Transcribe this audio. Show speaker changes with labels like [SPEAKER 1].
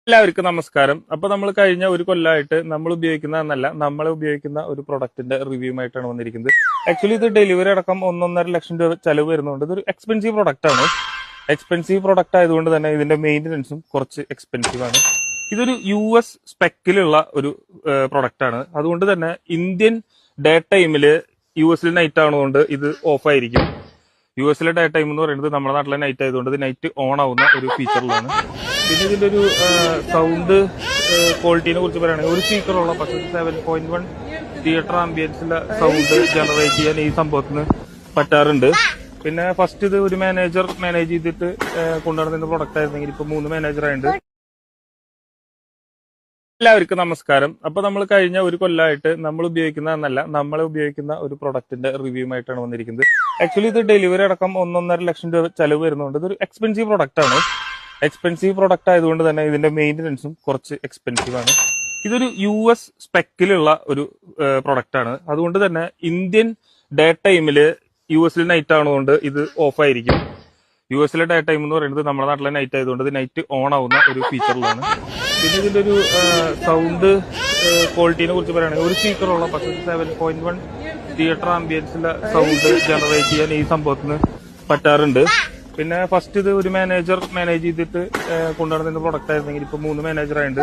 [SPEAKER 1] എല്ലാവർക്കും നമസ്കാരം. അപ്പൊ നമ്മൾ കഴിഞ്ഞ ഒരു കൊല്ലമായിട്ട് നമ്മൾ ഉപയോഗിക്കുന്ന എന്നല്ല നമ്മളെ ഉപയോഗിക്കുന്ന ഒരു പ്രൊഡക്റ്റിന്റെ റിവ്യൂ ആയിട്ടാണ് വന്നിരിക്കുന്നത്. ആക്ച്വലി ഇത് ഡെലിവറി അടക്കം 1.5 ലക്ഷം രൂപ ചെലവ് വരുന്നുണ്ട്. ഇതൊരു എക്സ്പെൻസീവ് പ്രൊഡക്റ്റ് ആണ്. എക്സ്പെൻസീവ് പ്രൊഡക്റ്റ് ആയതുകൊണ്ട് തന്നെ ഇതിന്റെ മെയിൻ്റനൻസും കുറച്ച് എക്സ്പെൻസീവ് ആണ്. ഇതൊരു US സ്പെക്കിലുള്ള ഒരു പ്രൊഡക്റ്റ് ആണ്. അതുകൊണ്ട് തന്നെ ഇന്ത്യൻ ഡേ ടൈമില് US നൈറ്റ് ആണതുകൊണ്ട് ഇത് ഓഫ് ആയിരിക്കും. US ഡേ ടൈം എന്ന് പറയുന്നത് നമ്മുടെ നാട്ടിലെ നൈറ്റ് ആയതുകൊണ്ട് ഇത് നൈറ്റ് ഓൺ ആവുന്ന ഒരു ഫീച്ചറിലാണ്. പിന്നെ ഇതിന്റെ ഒരു സൗണ്ട് ക്വാളിറ്റിനെ കുറിച്ച് പറയുകയാണെങ്കിൽ ഒരു സ്പീക്കറുള്ള പക്ഷേ 7.1 തിയേറ്റർ ആംബിയൻസിലെ സൗണ്ട് ജനറേറ്റ് ചെയ്യാൻ ഈ സംഭവത്തിന് പറ്റാറുണ്ട്. പിന്നെ ഫസ്റ്റ് ഇത് ഒരു മാനേജർ മാനേജ് ചെയ്തിട്ട് കൊണ്ടുവരുന്ന പ്രൊഡക്റ്റ് ആയിരുന്നെങ്കിൽ ഇപ്പൊ 3 മാനേജറായുണ്ട്. എല്ലാവർക്കും നമസ്കാരം. അപ്പൊ നമ്മൾ കഴിഞ്ഞ ഒരു കൊല്ലമായിട്ട് നമ്മൾ ഉപയോഗിക്കുന്ന എന്നല്ല നമ്മളെ ഉപയോഗിക്കുന്ന ഒരു പ്രൊഡക്റ്റിന്റെ റിവ്യൂ ആയിട്ടാണ് വന്നിരിക്കുന്നത്. ആക്ച്വലി ഇത് ഡെലിവറി അടക്കം 1.5 ലക്ഷം രൂപ ചെലവ് വരുന്നുണ്ട്. ഇതൊരു എക്സ്പെൻസീവ് പ്രൊഡക്റ്റ് ആണ്. എക്സ്പെൻസീവ് പ്രൊഡക്റ്റ് ആയതുകൊണ്ട് തന്നെ ഇതിന്റെ മെയിൻ്റനൻസും കുറച്ച് എക്സ്പെൻസീവ് ആണ്. ഇതൊരു US സ്പെക്കിലുള്ള ഒരു പ്രൊഡക്റ്റ് ആണ്. അതുകൊണ്ട് തന്നെ ഇന്ത്യൻ ഡേ ടൈമില് US നൈറ്റ് ആണതുകൊണ്ട് ഇത് ഓഫ് ആയിരിക്കും. US ഡേ ടൈം എന്ന് പറയുന്നത് നമ്മുടെ നാട്ടിലെ നൈറ്റ് ആയതുകൊണ്ട് ഇത് നൈറ്റ് ഓൺ ആവുന്ന ഒരു ഫീച്ചറിലാണ്. പിന്നെ ഇതിന്റെ ഒരു സൗണ്ട് ക്വാളിറ്റിനെ കുറിച്ച് പറയുകയാണെങ്കിൽ ഒരു സ്പീക്കറുള്ള പക്ഷേ 7.1 തിയേറ്റർ ആംബിയൻസിലെ സൗണ്ട് ജനറേറ്റ് ചെയ്യാൻ ഈ സംഭവത്തിന് പറ്റാറുണ്ട്. പിന്നെ ഫസ്റ്റ് ഇത് ഒരു മാനേജർ മാനേജ് ചെയ്തിട്ട് കൊണ്ടുവരുന്ന പ്രൊഡക്റ്റ് ആയിരുന്നെങ്കിൽ ഇപ്പൊ 3 മാനേജറായുണ്ട്.